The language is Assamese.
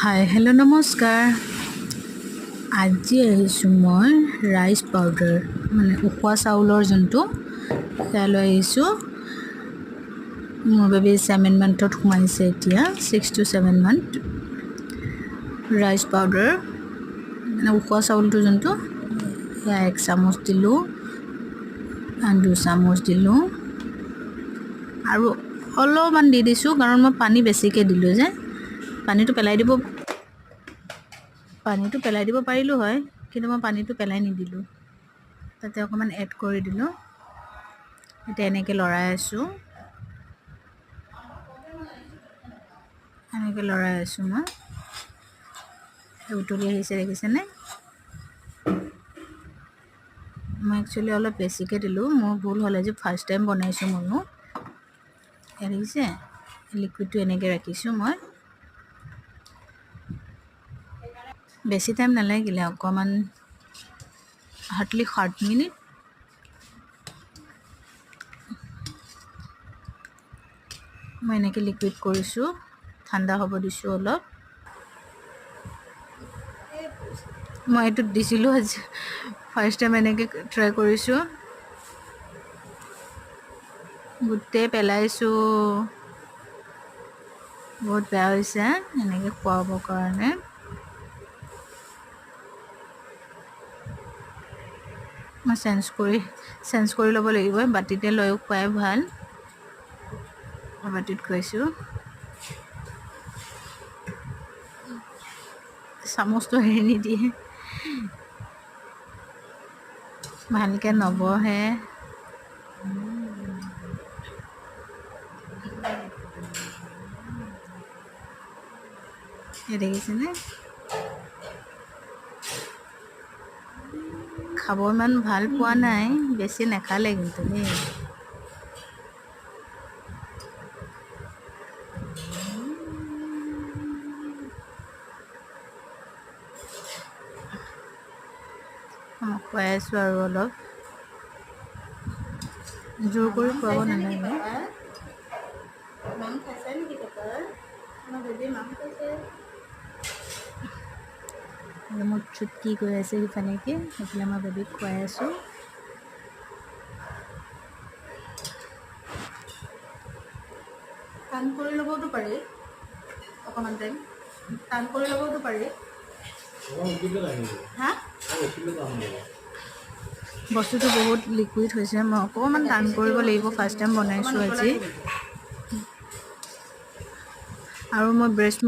হাই হেল্ল' নমস্কাৰ। আজি আহিছোঁ মই ৰাইচ পাউডাৰ মানে উখোৱা চাউলৰ যোনটো সেয়া লৈ আহিছোঁ। মোৰ বেবী 7 মান্থত সোমাইছে এতিয়া 6 to 7 মান্থ। ৰাইচ পাউডাৰ মানে উখোৱা চাউলটো যোনটো সেয়া 1 চামুচ দিলোঁ, 2 চামুচ দিলোঁ আৰু অলপমান দি দিছোঁ কাৰণ মই পানী বেছিকৈ দিলোঁ যে। পানীটো পেলাই দিব পাৰিলোঁ হয়, কিন্তু মই পানীটো পেলাই নিদিলোঁ, তাতে অকণমান এড কৰি দিলোঁ। এতিয়া এনেকৈ লৰাই আছোঁ, মই উতলি আহিছে দেখিছেনে। মই একচুৱেলি অলপ বেছিকৈ দিলোঁ, মোৰ ভুল হ'ল। আজি ফাৰ্ষ্ট টাইম বনাইছোঁ ময়ো। দেখিছে লিকুইডটো এনেকৈ ৰাখিছোঁ মই। বেছি টাইম নালাগিলে, অকণমান হাৰ্ডলি 7 মিনিট। মই এনেকৈ লিকুইড কৰিছোঁ, ঠাণ্ডা হ'ব দিছোঁ অলপ। মই এইটোত দিছিলোঁ আজি ফাৰ্ষ্ট টাইম এনেকৈ ট্ৰাই কৰিছোঁ। গোটেই পেলাইছোঁ, বহুত বেয়া হৈছে এনেকৈ খুৱাবৰ কাৰণে। মই চেঞ্জ কৰি ল'ব লাগিব, বাতিতে লৈও খুৱাই ভাল। বাতিত খুৱাইছোঁ, চামুচটো হেৰি নিদিয়ে, ভালকৈ নবহে। দেখিছেনে, খাব ইমান ভাল পোৱা নাই, বেছি নাখালে কিন্তু দেই। মই খুৱাই আছোঁ আৰু অলপ জোৰ কৰি খুৱাব নালাগে। মোৰ চুটকি গৈ আছে সিফালেকে, সেইফালে মই বেবীক খুৱাই আছোঁ। টান কৰি ল'বতো পাৰি, অকণমান টাইম টান কৰি ল'বতো পাৰি। হা, বস্তুটো বহুত লিকুইড হৈছে, মই অকণমান টান কৰিব লাগিব। ফাৰ্ষ্ট টাইম বনাইছোঁ আজি, আৰু মই ব্ৰেষ্ট